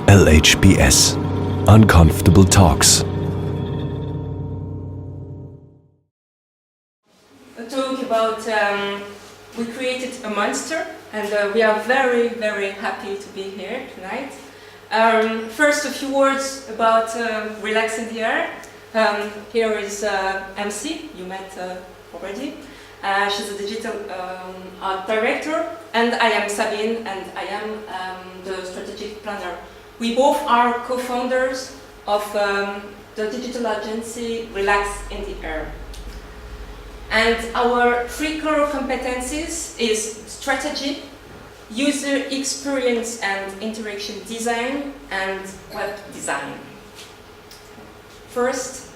LHBS. Uncomfortable Talks. A talk about we created a monster, and we are very, very happy to be here tonight. First, a few words about Relax in the Air. Here is MC, you met already. She's a digital art director, and I am Sabine, and I am the strategic planner. We both are co-founders of the digital agency Relax in the Air. And our three core competencies is strategy, user experience and interaction design, and web design. First,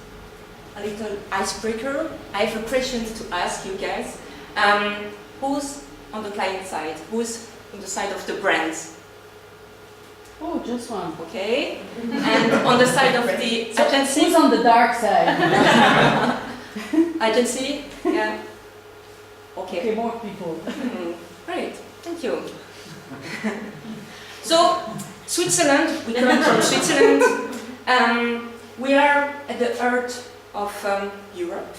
a little icebreaker. I have a question to ask you guys. Who's on the client side? Who's on the side of the brands? Oh, just one. Okay. And on the side of the agency? Who's on the dark side? Agency? Yeah. Okay. More people. Great. Thank you. So, Switzerland, we come from Switzerland. We are at the heart of Europe,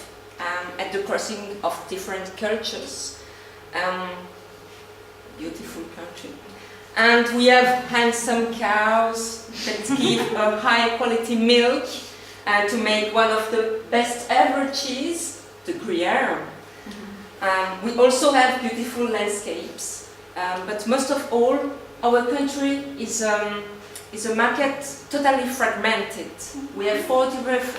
at the crossing of different cultures. Beautiful country. And we have handsome cows that give a high quality milk to make one of the best ever cheese, the Gruyere. We also have beautiful landscapes, but most of all, our country is a market totally fragmented. We have 4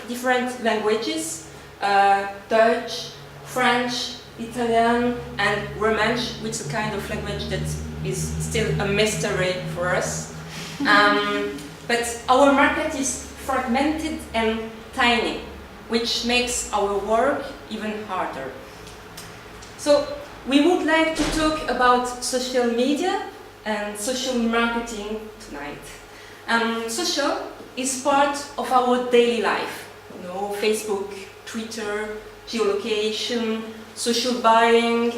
different languages, Dutch, French, Italian, and Romansh, which is a kind of language that is still a mystery for us. But our market is fragmented and tiny, which makes our work even harder. So we would like to talk about social media and social marketing tonight. Social is part of our daily life. You know, Facebook, Twitter, geolocation, social buying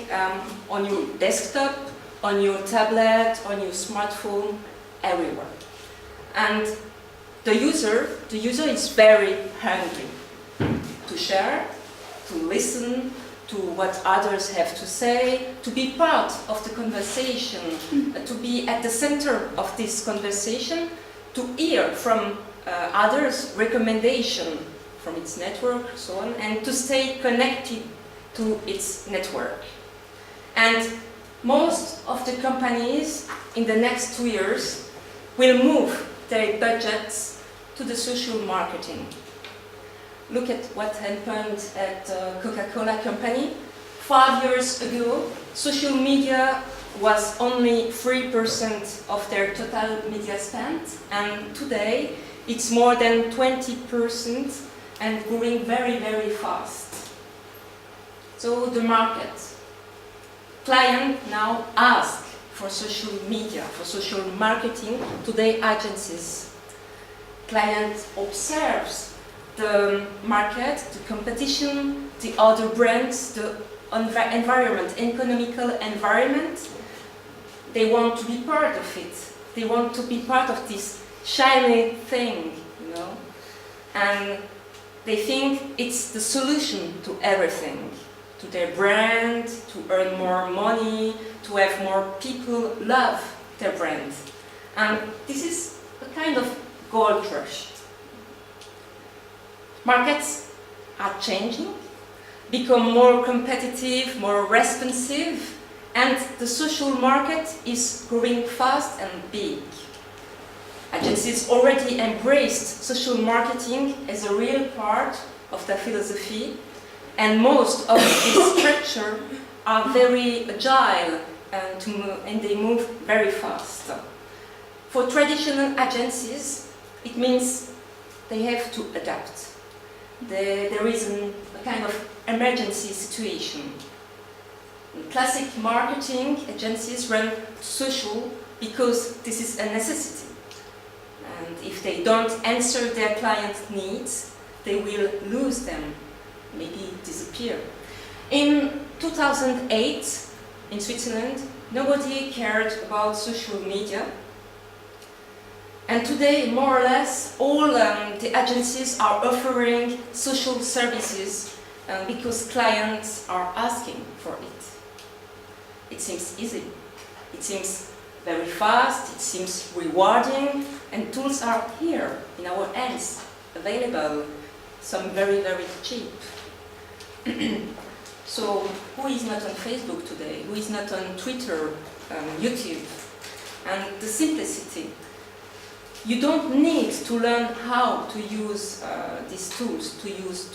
on your desktop, on your tablet, on your smartphone, everywhere. And the user is very hungry to share, to listen to what others have to say, to be part of the conversation, to be at the center of this conversation, to hear from others' recommendation from its network, so on, and to stay connected to its network. And most of the companies in the next 2 years will move their budgets to the social marketing. Look at what happened at Coca-Cola company. 5 years ago, social media was only 3% of their total media spend, and today it's more than 20% and growing very, very fast. So the market. Client now ask for social media, for social marketing to their agencies. Client observes the market, the competition, the other brands, the environment, economical environment. They want to be part of it. They want to be part of this shiny thing, you know. And they think it's the solution to everything. To their brand, to earn more money, to have more people love their brand. And this is a kind of gold rush. Markets are changing, become more competitive, more responsive, and the social market is growing fast and big. Agencies already embraced social marketing as a real part of their philosophy, and most of these structures are very agile and they move very fast. For traditional agencies, it means they have to adapt. There is a kind of emergency situation. Classic marketing agencies run social because this is a necessity. And if they don't answer their clients' needs, they will lose them, maybe disappear. In 2008, in Switzerland, nobody cared about social media. And today, more or less, all the agencies are offering social services because clients are asking for it. It seems easy. It seems very fast, it seems rewarding, and tools are here in our hands, available, some very, very cheap. So, who is not on Facebook today? Who is not on Twitter, YouTube? And the simplicity. You don't need to learn how to use these tools, to use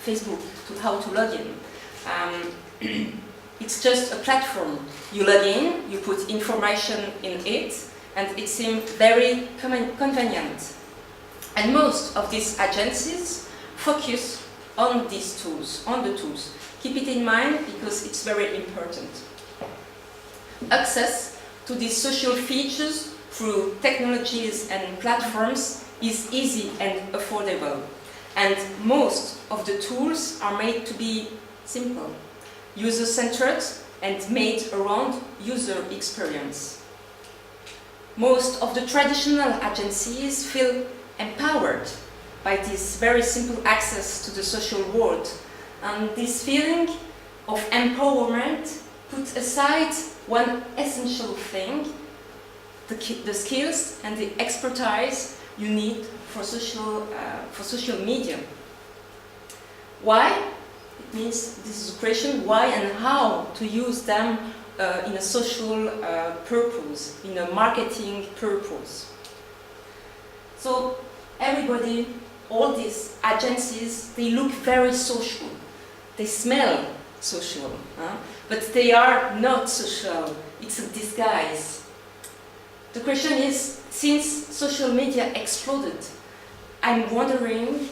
Facebook, to how to log in. It's just a platform. You log in, you put information in it, and it seems very convenient. And most of these agencies focus on these tools, on the tools. Keep it in mind because it's very important. Access to these social features through technologies and platforms is easy and affordable. And most of the tools are made to be simple, user-centered and made around user experience. Most of the traditional agencies feel empowered by this very simple access to the social world. And this feeling of empowerment puts aside one essential thing, the skills and the expertise you need for social media. Why? It means this is a question, why and how to use them in a social purpose, in a marketing purpose. So everybody, all these agencies, they look very social. They smell social, but they are not social. It's a disguise. The question is, since social media exploded, I'm wondering,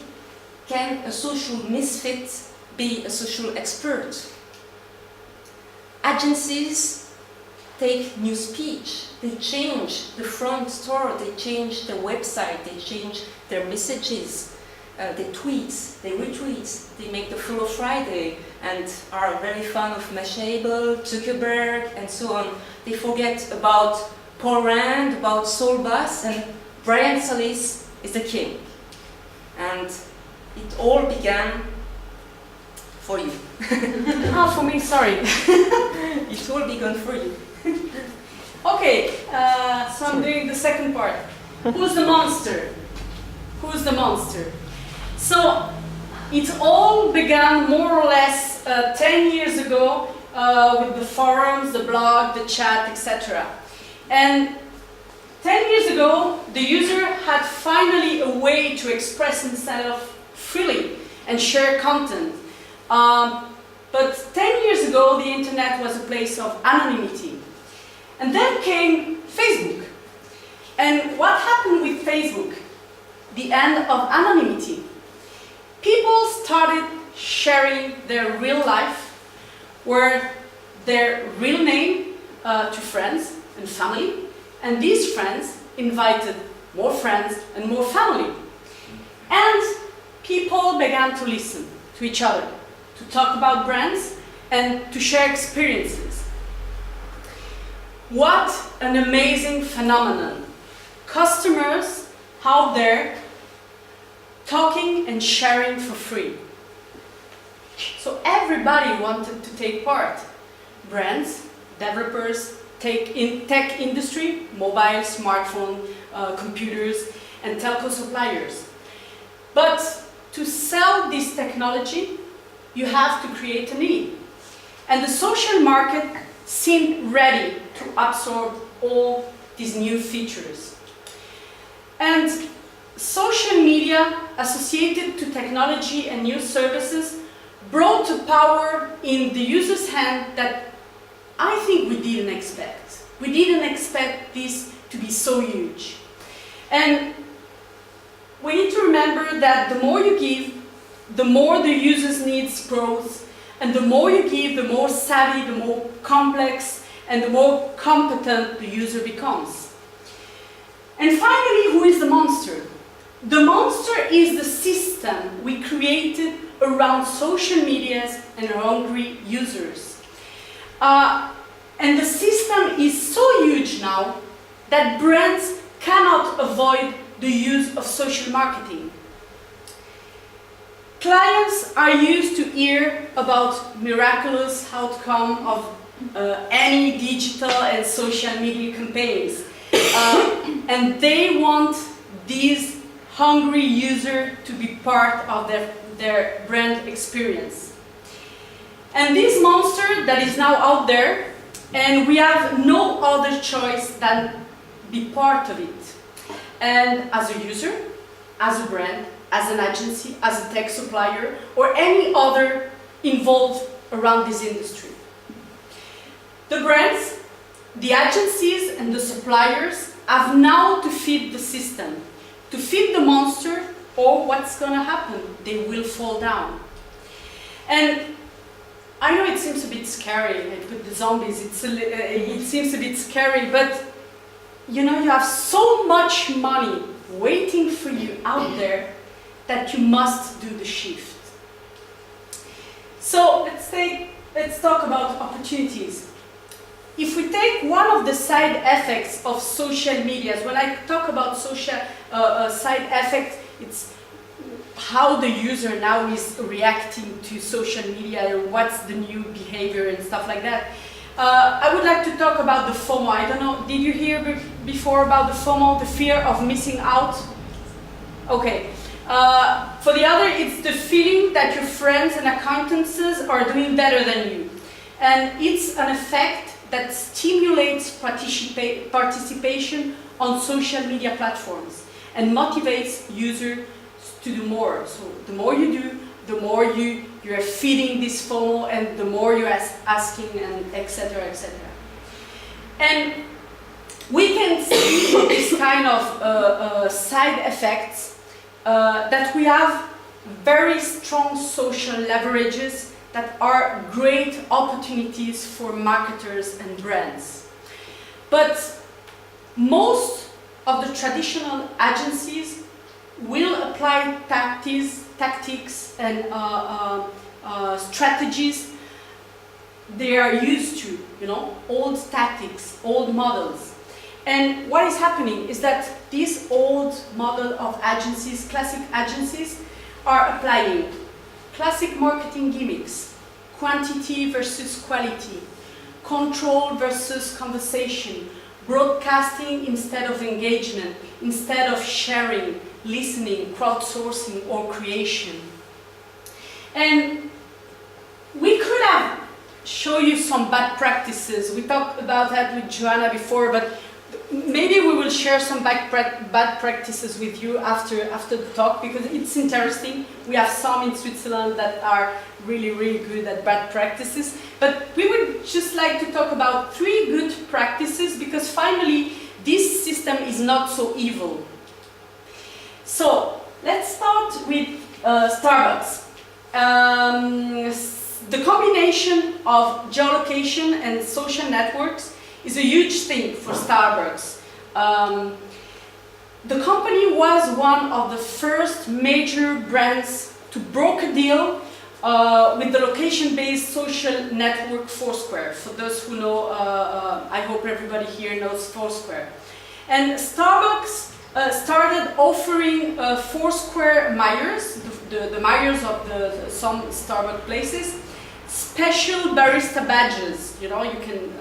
can a social misfit be a social expert? Agencies take new speech, they change the front store, they change the website, they change their messages, they tweet, they retweet, they make the Follow Friday and are very fan of Mashable, Zuckerberg and so on. They forget about Paul Rand, about Saul Bass, and Brian Solis is the king. And it all began for you. Oh, for me, sorry. It all began for you. Okay, so I'm doing the second part. Who's the monster? Who's the monster? So, it all began more or less 10 years ago with the forums, the blog, the chat, etc. And 10 years ago, the user had finally a way to express himself freely and share content. But 10 years ago, the internet was a place of anonymity. And then came Facebook. And what happened with Facebook? The end of anonymity. People started sharing their real life, or their real name to friends and family, and these friends invited more friends and more family. And people began to listen to each other, to talk about brands, and to share experiences. What an amazing phenomenon. Customers out there talking and sharing for free. So everybody wanted to take part. Brands, developers, tech industry, mobile, smartphone, computers, and telco suppliers. But to sell this technology, you have to create a need. And the social market seemed ready to absorb all these new features. And social media associated to technology and new services brought a power in the user's hand that I think we didn't expect. We didn't expect this to be so huge. And we need to remember that the more you give, the more the user's needs grows, and the more you give, the more savvy, the more complex, and the more competent the user becomes. And finally, who is the monster? The monster is the system we created around social medias and hungry users. And the system is so huge now that brands cannot avoid the use of social marketing. Clients are used to hear about miraculous outcome of any digital and social media campaigns. And they want these hungry users to be part of their brand experience. And this monster that is now out there, and we have no other choice than be part of it. And as a user, as a brand, as an agency, as a tech supplier, or any other involved around this industry. The brands, the agencies, and the suppliers have now to feed the system, to feed the monster, or what's going to happen? They will fall down. And I know it seems a bit scary, I put the zombies, it seems a bit scary, but you know, you have so much money waiting for you out there that you must do the shift. So let's talk about opportunities. If we take one of the side effects of social media, when I talk about social side effects, it's how the user now is reacting to social media and what's the new behavior and stuff like that. I would like to talk about the FOMO. I don't know, did you hear before about the FOMO, the fear of missing out? Okay. For the other, it's the feeling that your friends and acquaintances are doing better than you. And it's an effect that stimulates participation on social media platforms and motivates users to do more. So the more you do, the more you're feeding this FOMO, and the more you're asking, and etc., etc. And we can see this kind of side effects that we have very strong social leverages that are great opportunities for marketers and brands. But most of the traditional agencies will apply tactics and strategies they are used to, you know, old tactics, old models. And what is happening is that these old model of agencies, classic agencies, are applying classic marketing gimmicks, quantity versus quality, control versus conversation, broadcasting instead of engagement, instead of sharing, listening, crowdsourcing, or creation. And we could have shown you some bad practices. We talked about that with Joanna before, but maybe we will share some bad practices with you after the talk, because it's interesting. We have some in Switzerland that are really, really good at bad practices. But we would just like to talk about 3 good practices, because finally this system is not so evil. So let's start with Starbucks. The combination of geolocation and social networks is a huge thing for Starbucks. The company was one of the first major brands to broker a deal with the location-based social network Foursquare. For those who know, I hope everybody here knows Foursquare. And Starbucks started offering Foursquare Myers, the Myers of some Starbucks places, special barista badges. You know, you can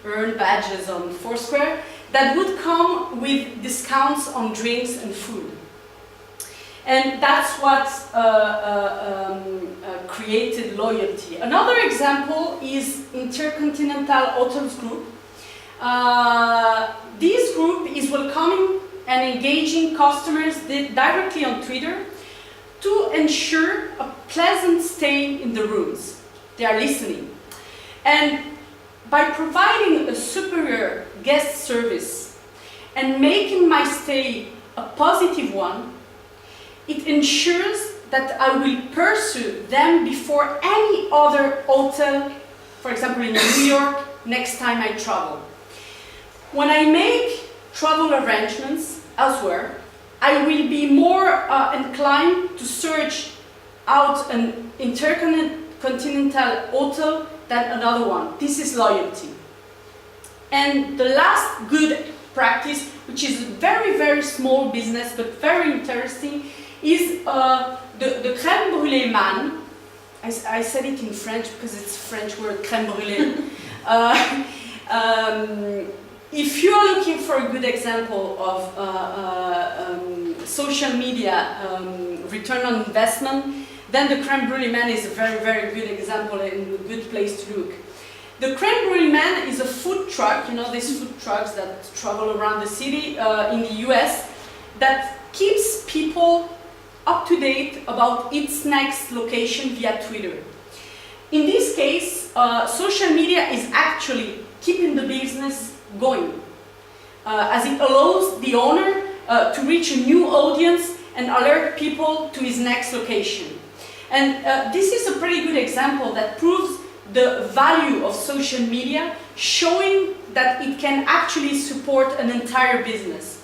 earn badges on Foursquare that would come with discounts on drinks and food. And that's what created loyalty. Another example is Intercontinental Hotels Group. This group is welcoming and engaging customers directly on Twitter to ensure a pleasant stay in the rooms. They are listening. And by providing a superior guest service and making my stay a positive one, it ensures that I will pursue them before any other hotel, for example in New York, next time I travel. When I make travel arrangements elsewhere, I will be more inclined to search out an intercontinental hotel than another one. This is loyalty. And the last good practice, which is a very, very small business, but very interesting, is the crème brûlée man. I said it in French because it's French word, crème brûlée. If you're looking for a good example of social media return on investment, then the crème brûlée man is a very, very good example and a good place to look. The crème brûlée man is a food truck, you know, these food trucks that travel around the city in the US, that keeps people up to date about its next location via Twitter. In this case, social media is actually keeping the business going, as it allows the owner to reach a new audience and alert people to his next location. And this is a pretty good example that proves the value of social media, showing that it can actually support an entire business.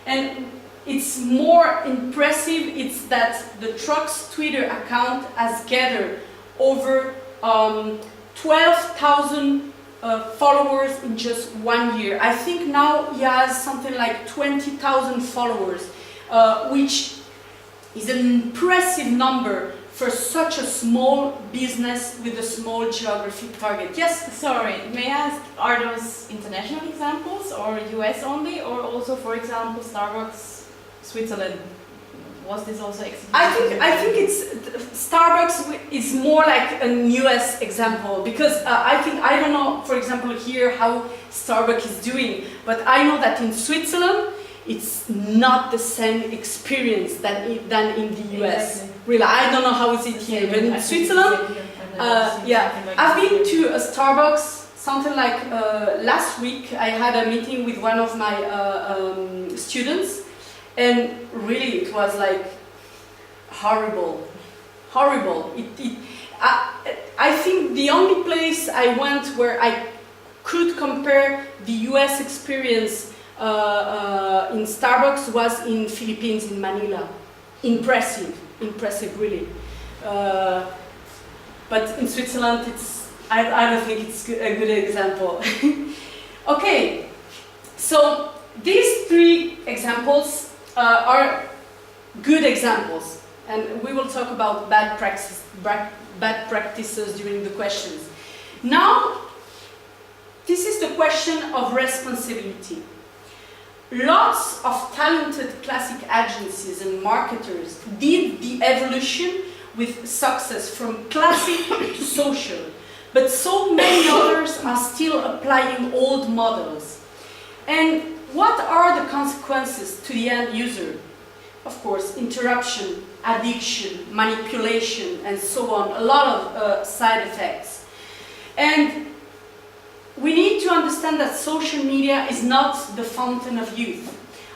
And it's more impressive, it's that the truck's Twitter account has gathered over 12,000 followers in just 1 year. I think now he has something like 20,000 followers, which is an impressive number for such a small business with a small geographic target. Yes? Sorry, may I ask, are those international examples or US only, or also, for example, Starbucks, Switzerland? Was this also executed? I think it's Starbucks is more like a US example, because I don't know, for example, here how Starbucks is doing, but I know that in Switzerland it's not the same experience than in the US. Exactly. Really, I don't know how is it here, but in Switzerland, yeah, I've been to a Starbucks something like last week. I had a meeting with one of my students, and really it was like horrible. I think the only place I went where I could compare the US experience in Starbucks was in Philippines, in Manila. Impressive really. But in Switzerland, I don't think it's a good example. Okay, so these three examples are good examples, and we will talk about bad practices during the questions. Now, this is the question of responsibility. Lots of talented classic agencies and marketers did the evolution with success from classic to social, but so many others are still applying old models. And what are the consequences to the end user? Of course, interruption, addiction, manipulation, and so on, a lot of side effects. And we need to understand that social media is not the fountain of youth.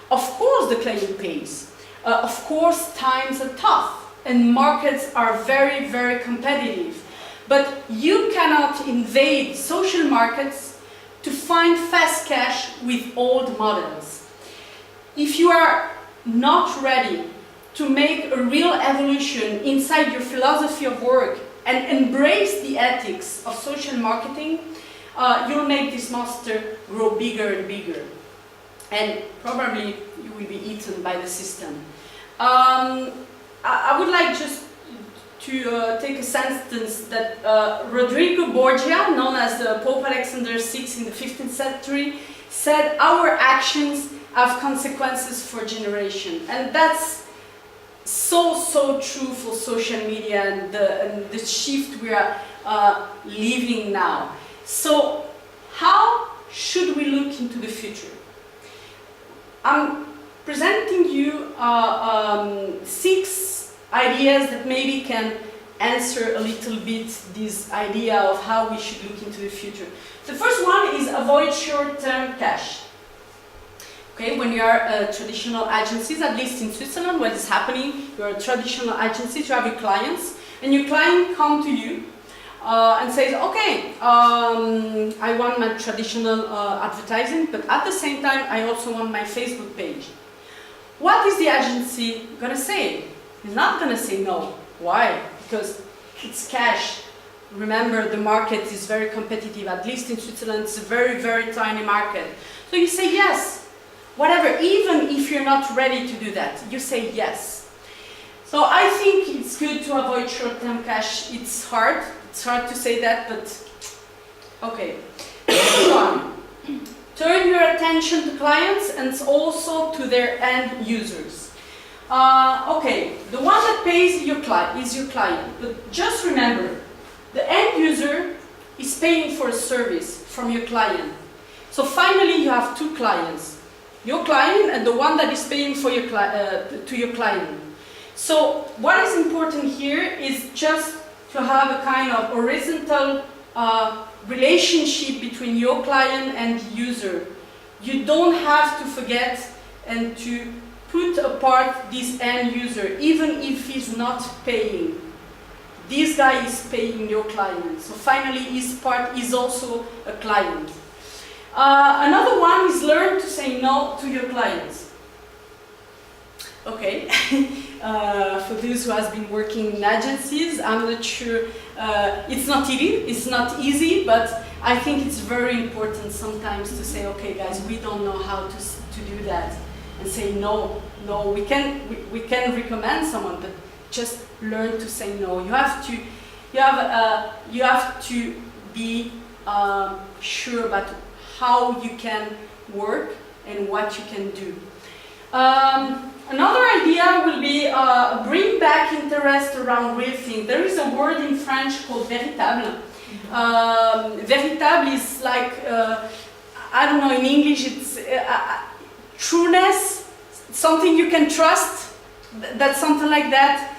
Of course the client pays. Of course times are tough and markets are very, very competitive. But you cannot invade social markets to find fast cash with old models. If you are not ready to make a real evolution inside your philosophy of work and embrace the ethics of social marketing, you'll make this monster grow bigger and bigger, and probably you will be eaten by the system. I would like just to take a sentence that Rodrigo Borgia, known as Pope Alexander VI in the 15th century, said, "Our actions have consequences for generation." And that's so true for social media and the shift we are living now. So, how should we look into the future? I'm presenting you 6 ideas that maybe can answer a little bit this idea of how we should look into the future. The first one is avoid short-term cash. Okay, when you are traditional agencies, at least in Switzerland, what is happening, you're a traditional agency, you have your clients, and your client come to you and says, okay, I want my traditional advertising, but at the same time, I also want my Facebook page. What is the agency going to say? It's not going to say no. Why? Because it's cash. Remember, the market is very competitive. At least in Switzerland, it's a very, very tiny market. So you say yes. even if you're not ready to do that. You say yes. So I think it's good to avoid short-term cash. It's hard to say that, but okay. Next one. Turn your attention to clients and also to their end users. Okay, the one that pays is your client, but just remember, the end user is paying for a service from your client. So finally you have two clients, your client and the one that is paying for your to your client. So what is important here is just to have a kind of horizontal relationship between your client and the user. You don't have to forget and to put apart this end user, even if he's not paying. This guy is paying your client. So finally his part is also a client. Another one is learn to say no to your clients. Okay, for those who has been working in agencies, I'm not sure, it's not easy, but I think it's very important sometimes to say, okay guys, we don't know how to do that, and say no, we can recommend someone, but just learn to say no. You have to be sure about how you can work and what you can do. Another idea will be bring back interest around real things. There is a word in French called véritable. Véritable is like, I don't know, in English it's trueness, something you can trust, that's something like that.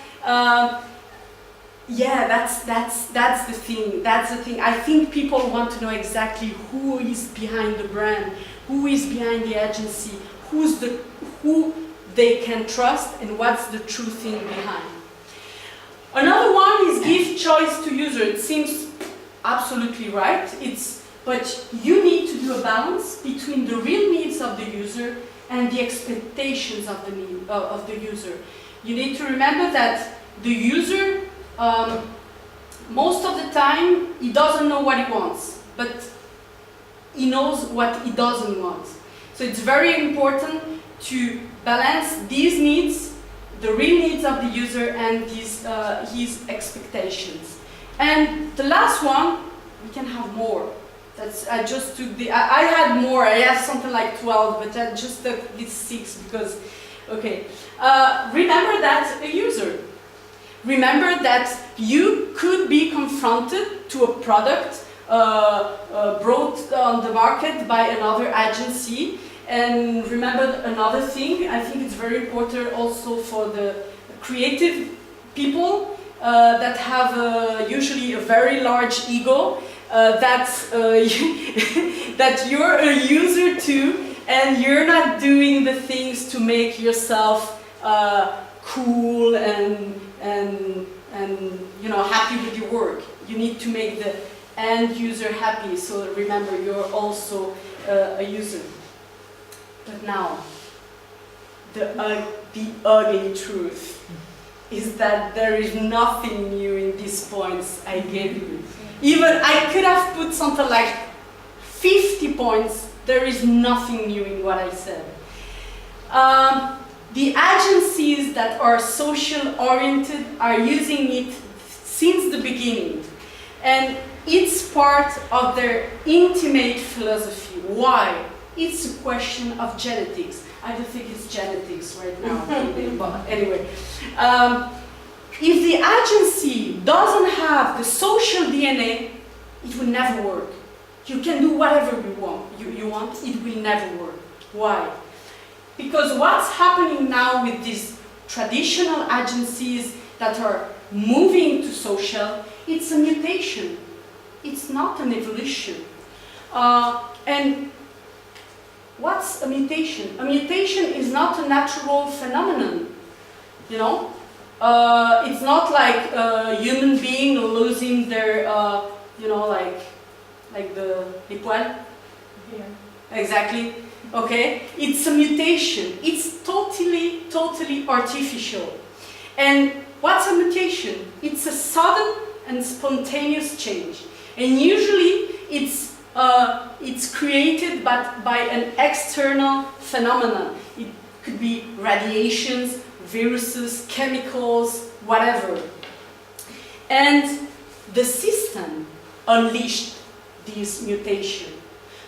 Yeah, that's the thing. That's the thing. I think people want to know exactly who is behind the brand, who is behind the agency, who they can trust, and what's the true thing behind. Another one is give choice to user. It seems absolutely right. But you need to do a balance between the real needs of the user and the expectations of the user. You need to remember that the user, most of the time, he doesn't know what he wants, but he knows what he doesn't want. So it's very important to balance these needs, the real needs of the user, and his expectations. And the last one, we can have more. I just took I had more. I have something like 12, but I just took these 6 because, okay. Remember that a user. Remember that you could be confronted to a product brought on the market by another agency. And remember another thing, I think it's very important also for the creative people that have usually a very large ego, that you're a user too, and you're not doing the things to make yourself cool and you know, happy with your work. You need to make the end user happy, so remember you're also a user. But now, the ugly truth is that there is nothing new in these points I gave you. Even I could have put something like 50 points, there is nothing new in what I said. The agencies that are social oriented are using it since the beginning. And it's part of their intimate philosophy. Why? It's a question of genetics. I don't think it's genetics right now, but anyway. If the agency doesn't have the social DNA, it will never work. You can do whatever you want, it will never work. Why? Because what's happening now with these traditional agencies that are moving to social, it's a mutation. It's not an evolution. And what's a mutation? A mutation is not a natural phenomenon, you know? It's not like a human being losing their, you know, like the poils. Yeah. Exactly. Okay? It's a mutation. It's totally artificial. And what's a mutation? It's a sudden and spontaneous change. And usually it's it's created by an external phenomenon. It could be radiations, viruses, chemicals, whatever. And the system unleashed this mutation.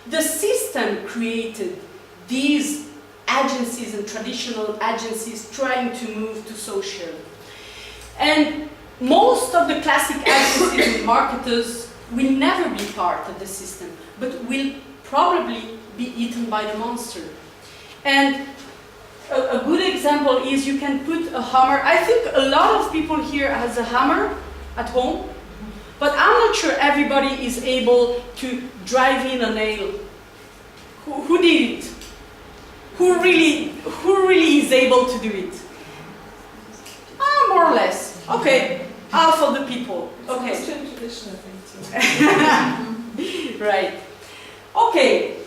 The system created these agencies and traditional agencies trying to move to social. And most of the classic agencies and marketers will never be part of the system, but will probably be eaten by the monster. And a good example is you can put a hammer. I think a lot of people here has a hammer at home, but I'm not sure everybody is able to drive in a nail. Who did it? Who really is able to do it? More or less. Okay, half of the people. Okay. Tradition, I think, too. Right. Okay.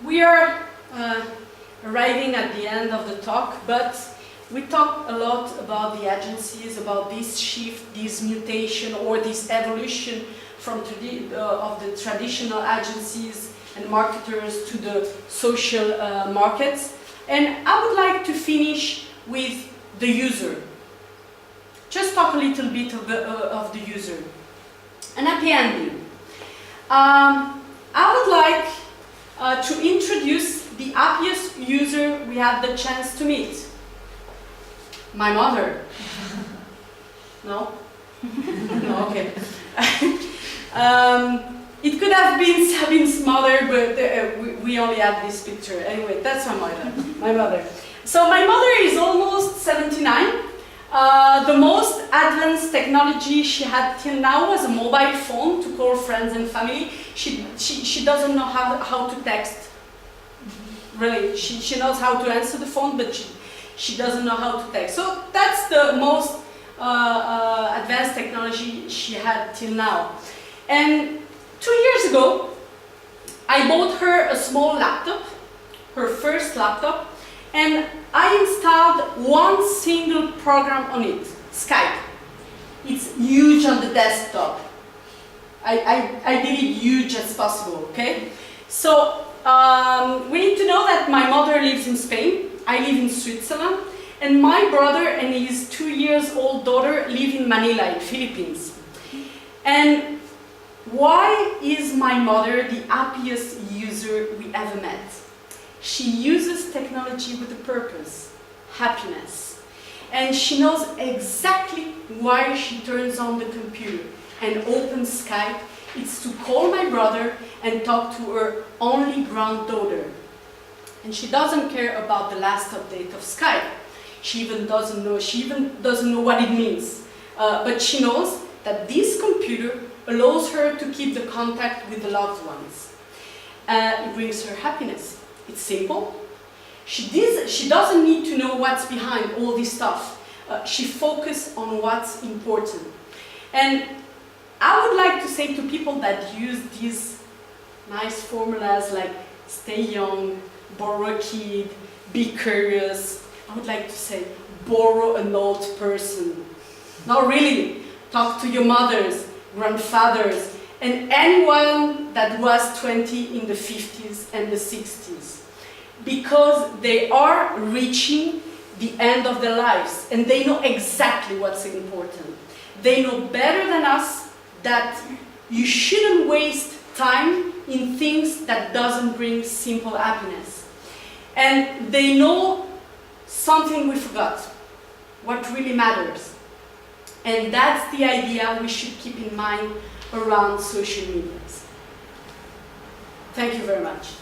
We are arriving at the end of the talk, but we talked a lot about the agencies, about this shift, this mutation, or this evolution from of the traditional agencies and marketers to the social markets. And I would like to finish with the user. Just talk a little bit of the user. An happy ending. I would like to introduce the happiest user we had the chance to meet. My mother. No? No, okay. It could have been Sabine's mother, but we only had this picture. Anyway, that's my mother. So my mother is almost 79. The most advanced technology she had till now was a mobile phone to call friends and family. She doesn't know how to text. Really, she knows how to answer the phone, but she doesn't know how to text. So that's the most advanced technology she had till now. And 2 years ago, I bought her a small laptop, her first laptop, and I installed one single program on it, Skype. It's huge on the desktop. I did it huge as possible, okay? So we need to know that my mother lives in Spain, I live in Switzerland, and my brother and his 2-year-old daughter live in Manila, in Philippines. And why is my mother the happiest user we ever met? She uses technology with a purpose, happiness. And she knows exactly why she turns on the computer and opens Skype. It's to call my brother and talk to her only granddaughter. And she doesn't care about the last update of Skype. She even doesn't know what it means. But she knows that this computer allows her to keep the contact with the loved ones. It brings her happiness. It's simple. She doesn't need to know what's behind all this stuff. She focuses on what's important. And I would like to say to people that use these nice formulas like stay young, borrow a kid, be curious, I would like to say borrow an old person. No, really, talk to your mothers, grandfathers, and anyone that was 20 in the 50s and the 60s. Because they are reaching the end of their lives and they know exactly what's important. They know better than us that you shouldn't waste time in things that doesn't bring simple happiness. And they know something we forgot, what really matters. And that's the idea we should keep in mind around social medias. Thank you very much.